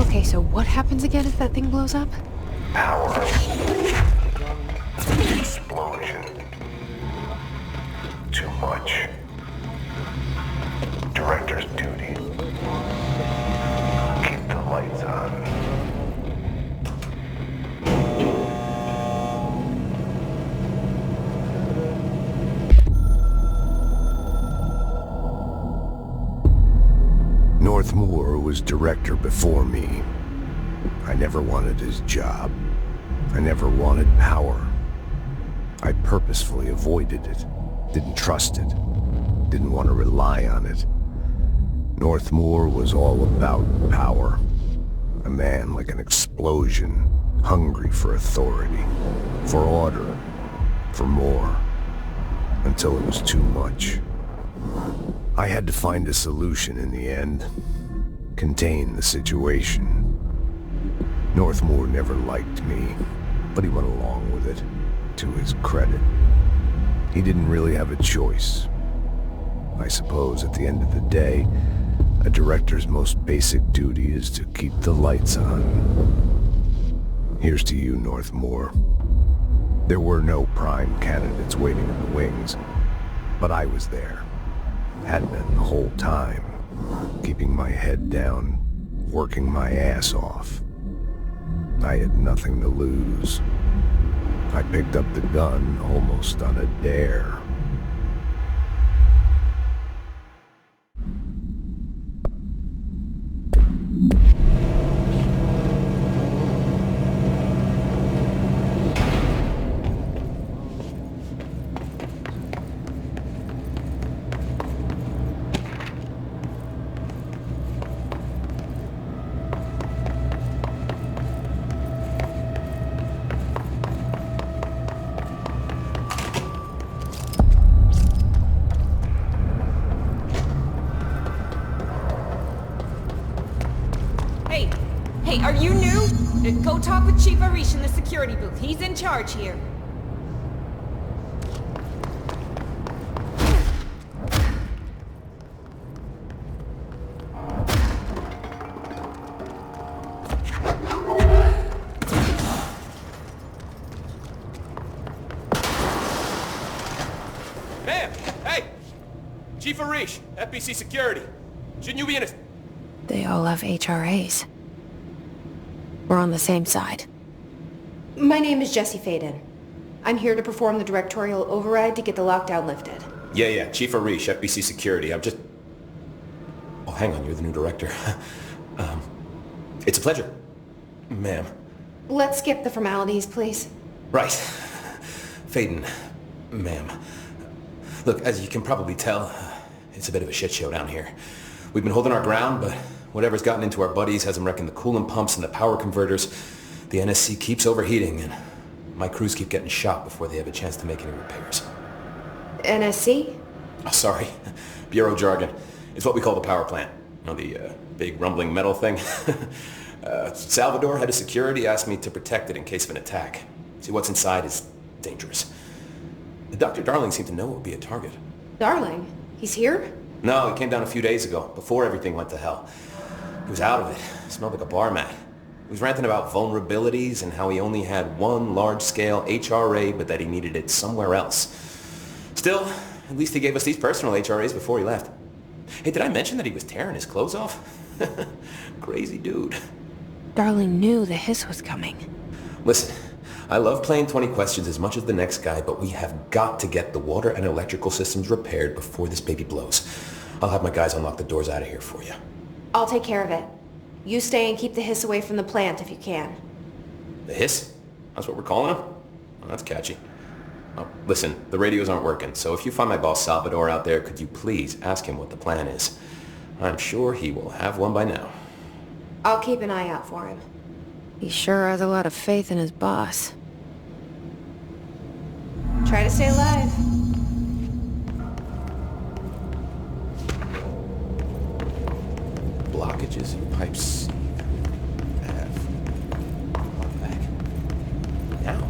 Okay, so what happens again if that thing blows up? Power. Explosion. Too much. Director's duty. Keep the lights on. Northmoor was director before me. I never wanted his job. I never wanted power. I purposefully avoided it. Didn't trust it. Didn't want to rely on it. Northmoor was all about power. A man like an explosion, hungry for authority, for order, for more, until it was too much. I had to find a solution in the end. Contain the situation. Northmoor never liked me, but he went along with it, to his credit. He didn't really have a choice. I suppose at the end of the day, a director's most basic duty is to keep the lights on. Here's to you, Northmoor. There were no prime candidates waiting in the wings, but I was there. Had been the whole time, keeping my head down, working my ass off. I had nothing to lose. I picked up the gun almost on a dare. Hey, are you new? Go talk with Chief Arish in the security booth. He's in charge here. Ma'am! Hey! Chief Arish, FBC Security. Shouldn't you be in a... They all have HRAs. We're on the same side. My name is Jesse Faden. I'm here to perform the directorial override to get the lockdown lifted. Yeah, Chief Arish, FBC Security. I'm just... Oh, hang on, you're the new director. It's a pleasure, ma'am. Let's skip the formalities, please. Right. Faden, ma'am. Look, as you can probably tell, it's a bit of a shit show down here. We've been holding our ground, but whatever's gotten into our buddies has them wrecking the coolant pumps and the power converters. The NSC keeps overheating, and, My crews keep getting shot before they have a chance to make any repairs. NSC? Oh, sorry. Bureau jargon. It's what we call the power plant. You know, the big rumbling metal thing? Salvador, head of security, asked me to protect it in case of an attack. See, what's inside is dangerous. Dr. Darling seemed to know it would be a target. Darling? He's here? No, he came down a few days ago, before everything went to hell. He was out of it. Smelled like a bar mat. He was ranting about vulnerabilities and how he only had one large-scale HRA, but that he needed it somewhere else. Still, at least he gave us these personal HRAs before he left. Hey, did I mention that he was tearing his clothes off? Crazy dude. Darling knew the hiss was coming. Listen, I love playing 20 questions as much as the next guy, but we have got to get the water and electrical systems repaired before this baby blows. I'll have my guys unlock the doors out of here for you. I'll take care of it. You stay and keep the hiss away from the plant if you can. The hiss? That's what we're calling him? Oh, that's catchy. Oh, listen, the radios aren't working, so if you find my boss Salvador out there, could you please ask him what the plan is? I'm sure he will have one by now. I'll keep an eye out for him. He sure has a lot of faith in his boss. Try to stay alive. Blockages in pipe C. F. Back. Now.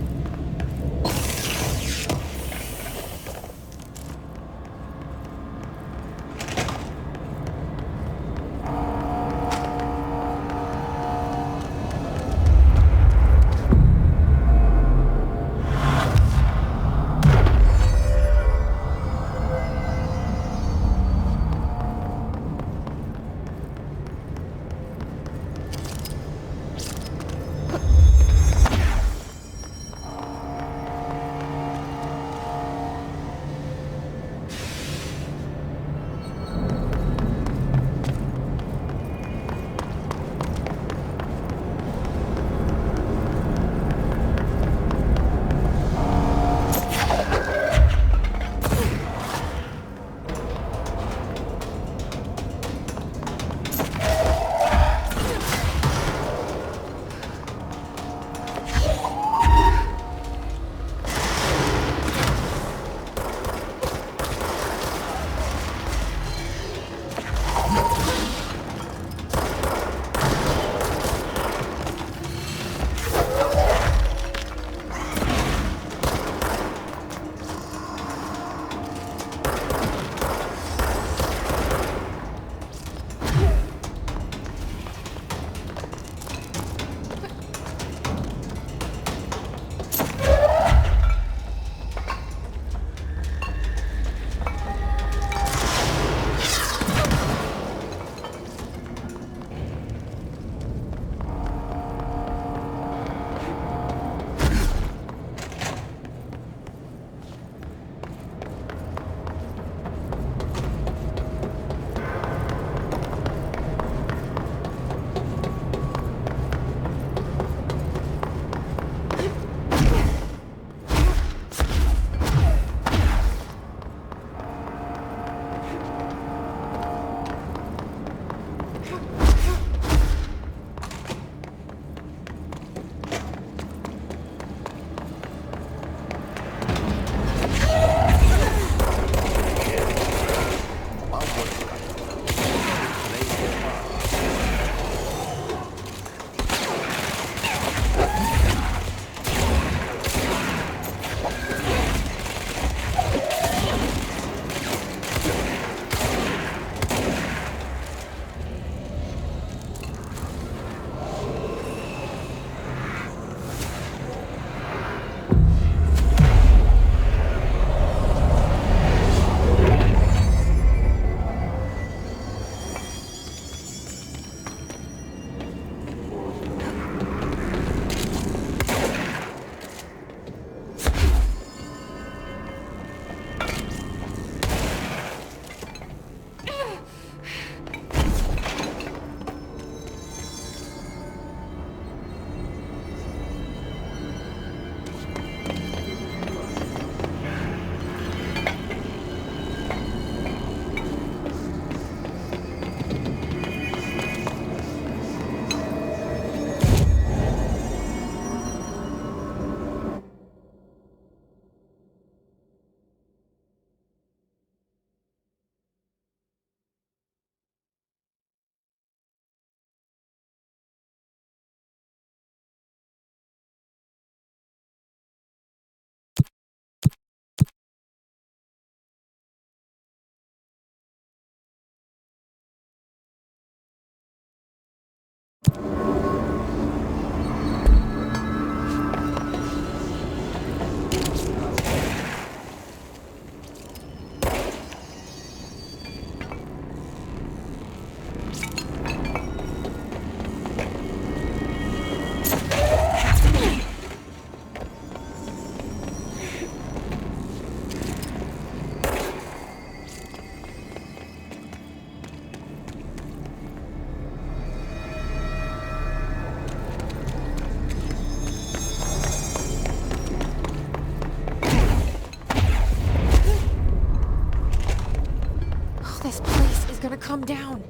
calm down.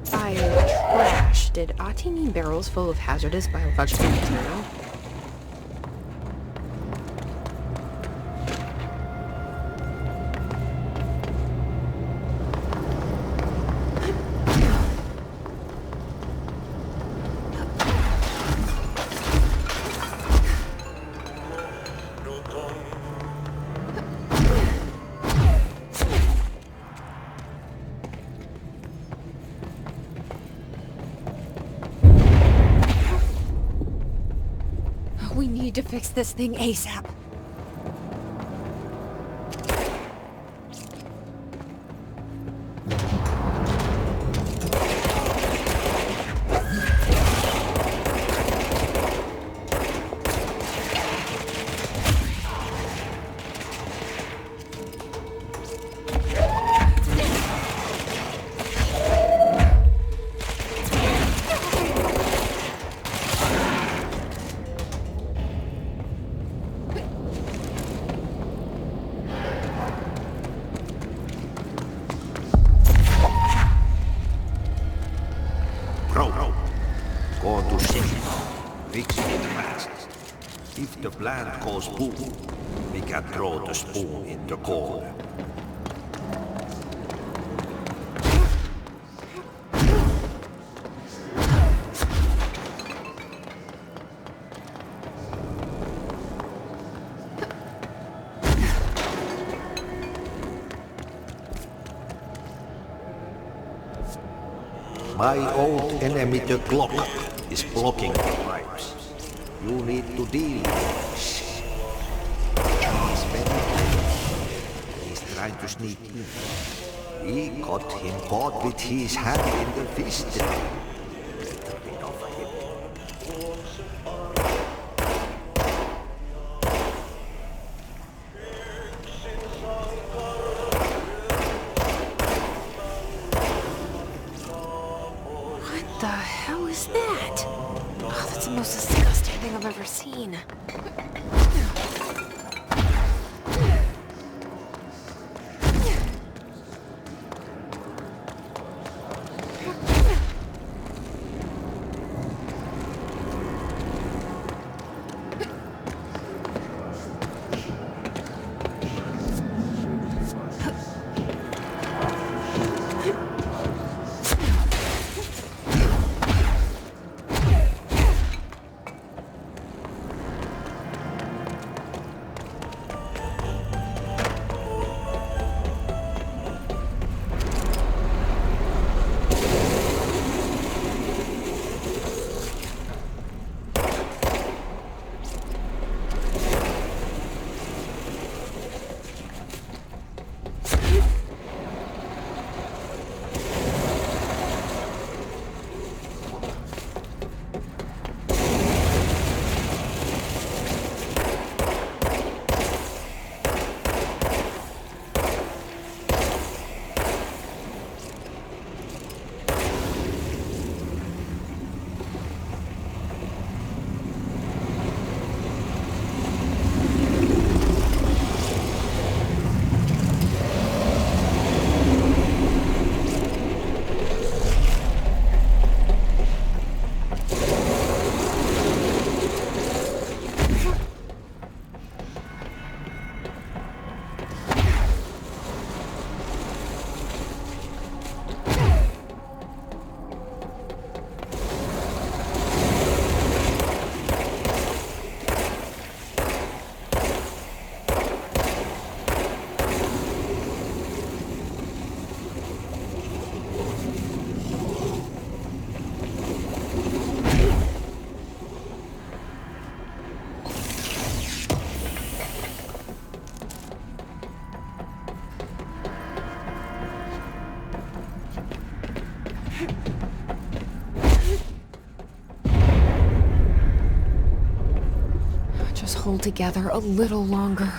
Trash. Did Ati mean barrels full of hazardous biological material? We need to fix this thing ASAP. Go to ship. Fix it fast. If the plant goes boom, we can throw the spoon in the corner. My old enemy, the clock, is blocking the pipes. You need to deal with it. He's very clever. He's trying to sneak in. We got him caught with his hand in the fist. Get rid of him. What the hell is that? Oh, that's the most disgusting thing I've ever seen. Just hold together a little longer.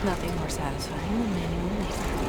Nothing more satisfying than manual labor.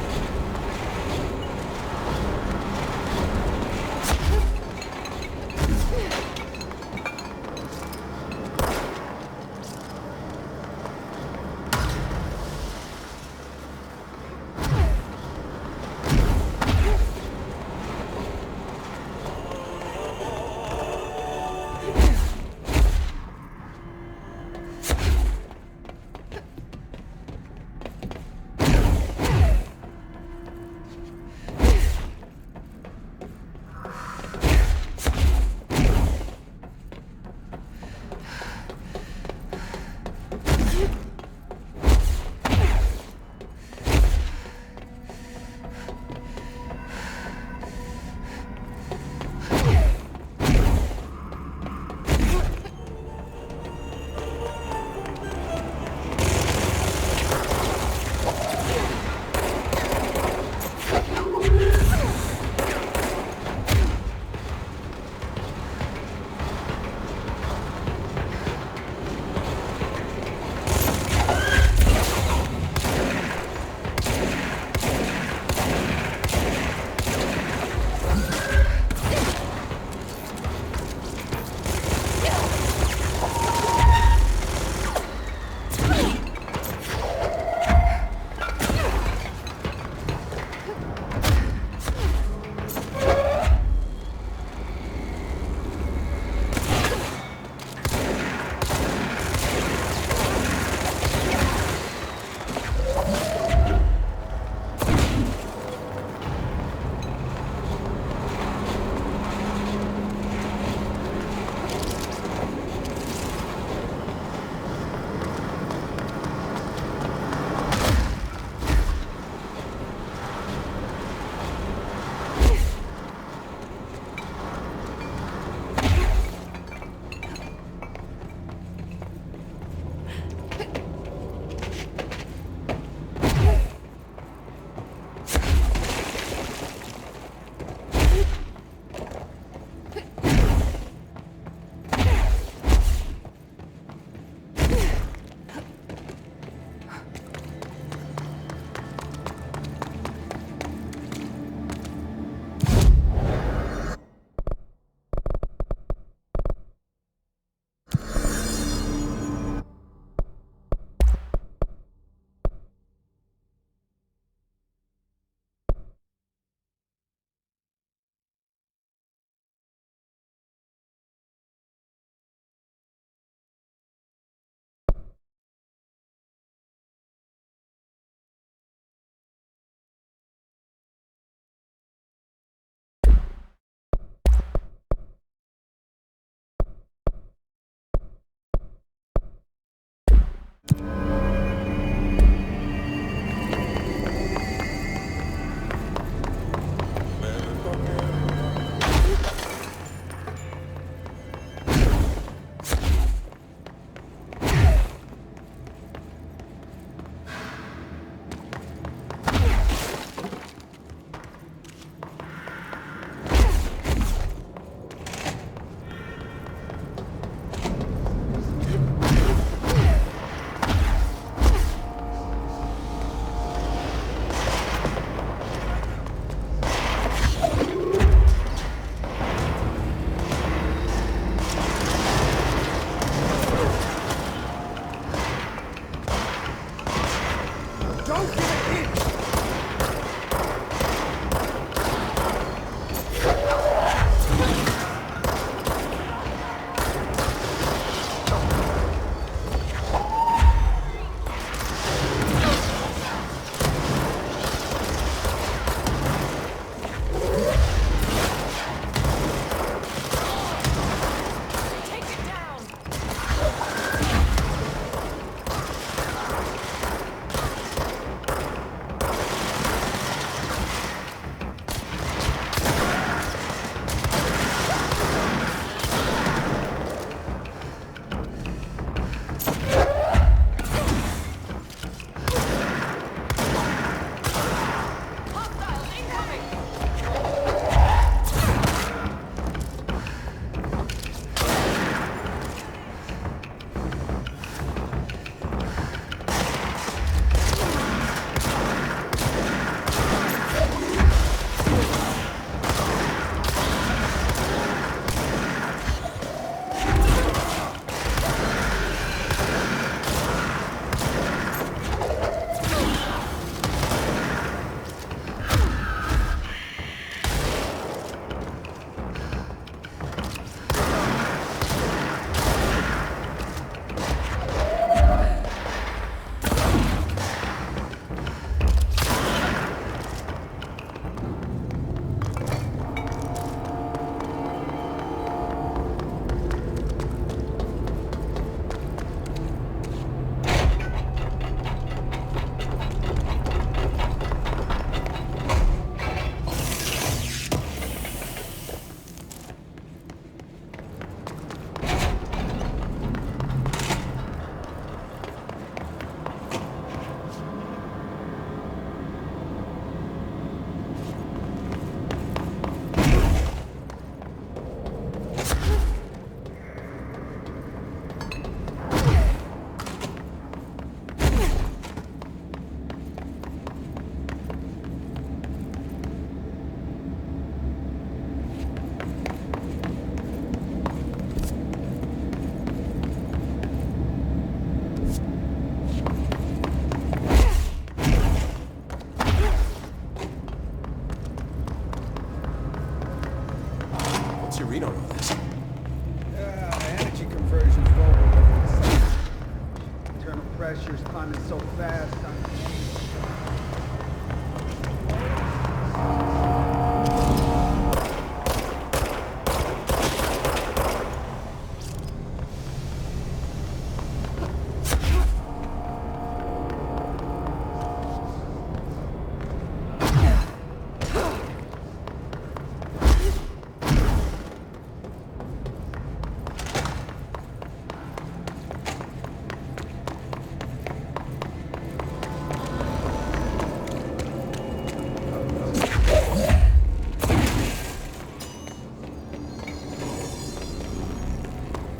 pressure's climbing so fast.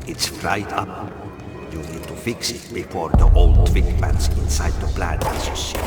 It's fried up. You need to fix it before the old twig bats inside the plant has a shit.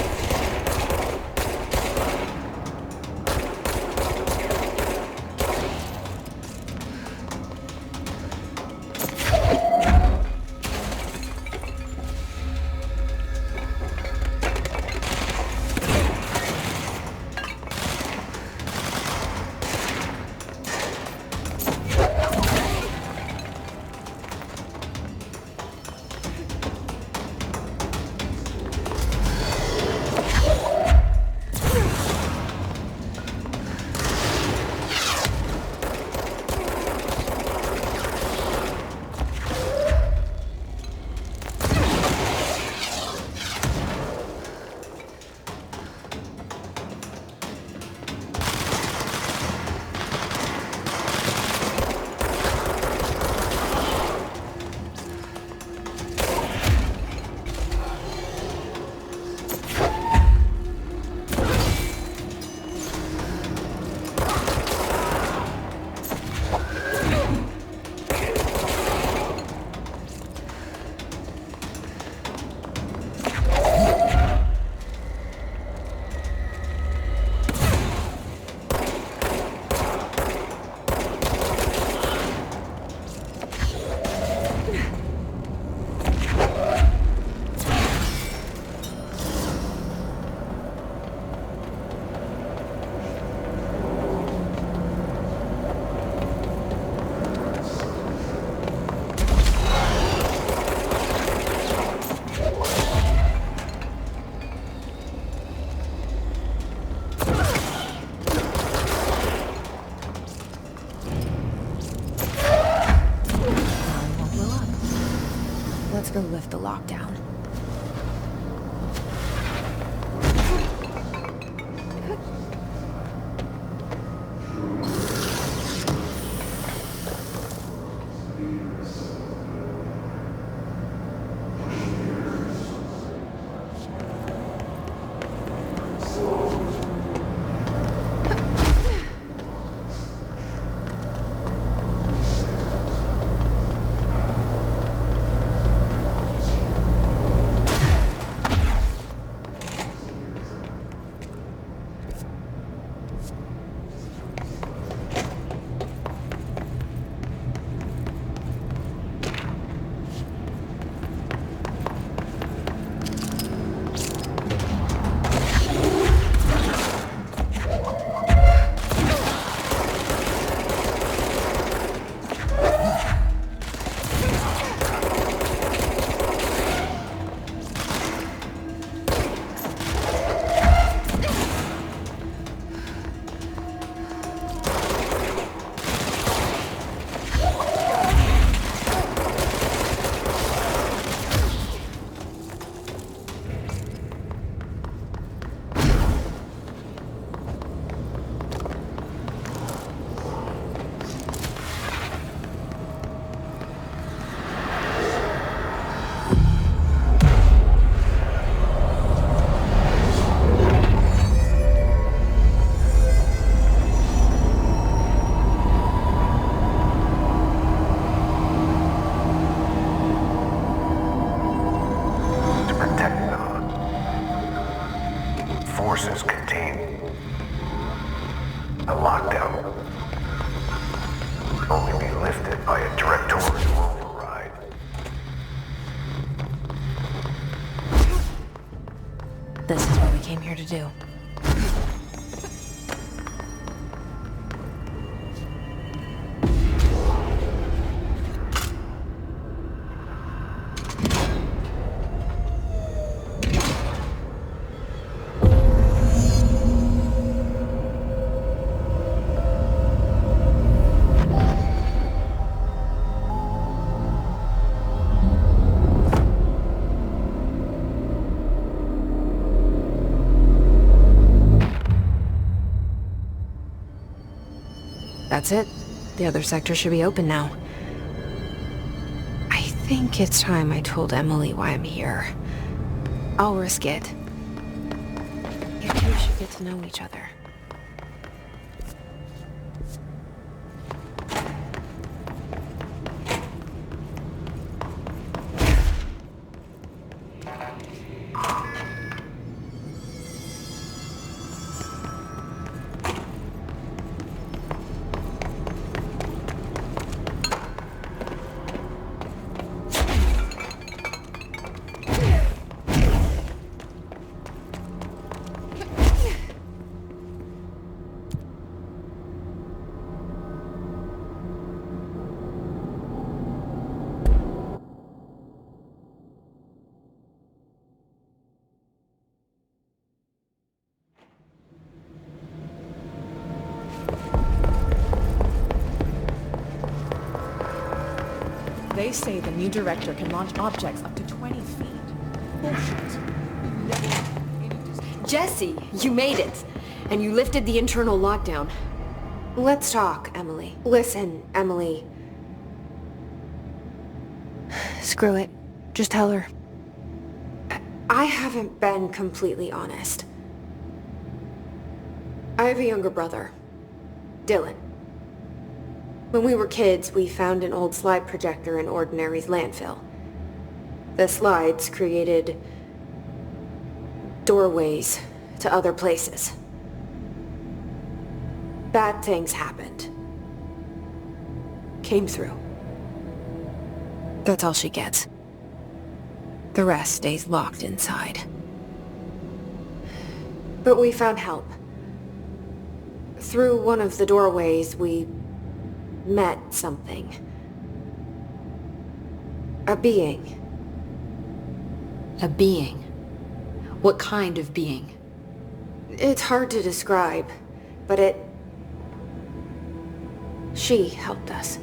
Let's go lift the lockdown. Forces contain the lockdown will only be lifted by a directorial override. This is what we came here to do. That's it. The other sector should be open now. I think it's time I told Emily why I'm here. I'll risk it. You two should get to know each other. They say the new director can launch objects up to 20 feet. Bullshit. Jesse, you made it! And you lifted the internal lockdown. Let's talk, Emily. Listen, Emily. Screw it. Just tell her. I haven't been completely honest. I have a younger brother, Dylan. When we were kids, we found an old slide projector in Ordinary's landfill. The slides created doorways to other places. Bad things happened. Came through. That's all she gets. The rest stays locked inside. But we found help. Through one of the doorways, we met something. A being. A being? What kind of being? It's hard to describe, but she helped us.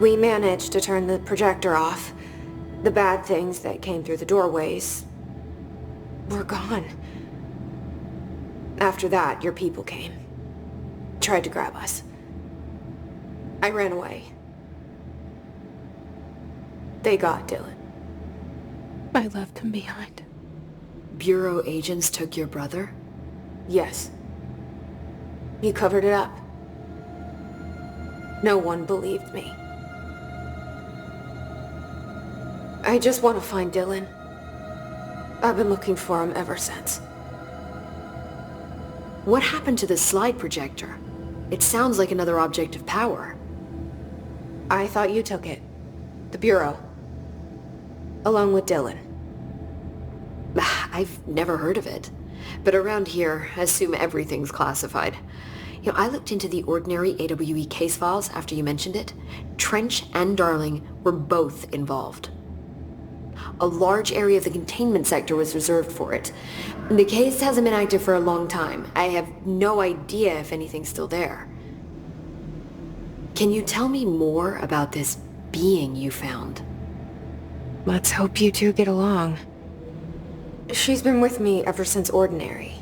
We managed to turn the projector off. The bad things that came through the doorways were gone. After that, your people came. Tried to grab us. I ran away. They got Dylan. I left him behind. Bureau agents took your brother? Yes. You covered it up. No one believed me. I just want to find Dylan. I've been looking for him ever since. What happened to the slide projector? It sounds like another object of power. I thought you took it. The Bureau. Along with Dylan. I've never heard of it. But around here, I assume everything's classified. You know, I looked into the Ordinary AWE case files after you mentioned it. Trench and Darling were both involved. A large area of the containment sector was reserved for it. The case hasn't been active for a long time. I have no idea if anything's still there. Can you tell me more about this being you found? Let's hope you two get along. She's been with me ever since Ordinary.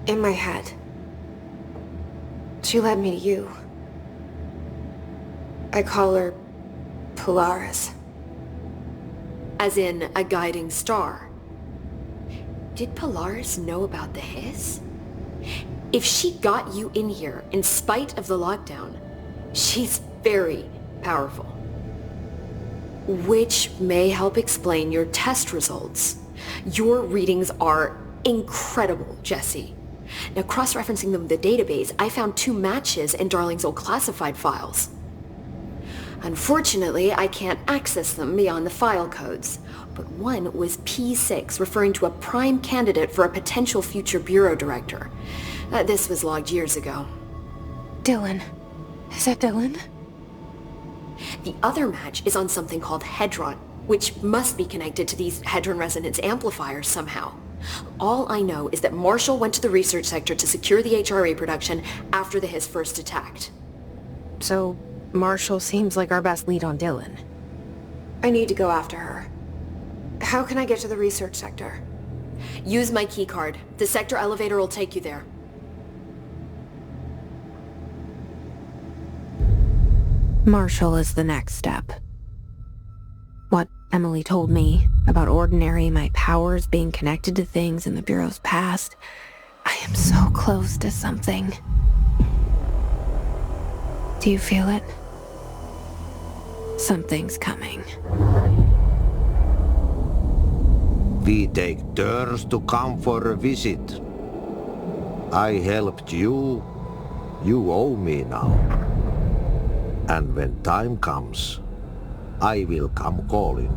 In my head. She led me to you. I call her Polaris. As in a guiding star. Did Polaris know about the hiss? If she got you in here in spite of the lockdown, she's very powerful. Which may help explain your test results. Your readings are incredible, Jesse. Now, cross-referencing them with the database, I found 2 matches in Darling's old classified files. Unfortunately, I can't access them beyond the file codes, but one was P6, referring to a prime candidate for a potential future bureau director. This was logged years ago. Dylan. Is that Dylan? The other match is on something called Hedron, which must be connected to these Hedron resonance amplifiers somehow. All I know is that Marshall went to the research sector to secure the HRA production after the hiss first attacked. So, Marshall seems like our best lead on Dylan. I need to go after her. How can I get to the research sector? Use my keycard. The sector elevator will take you there. Marshall is the next step. What Emily told me about Ordinary, my powers being connected to things in the Bureau's past, I am so close to something. Do you feel it? Something's coming. We take turns to come for a visit. I helped you. You owe me now. And when time comes, I will come calling.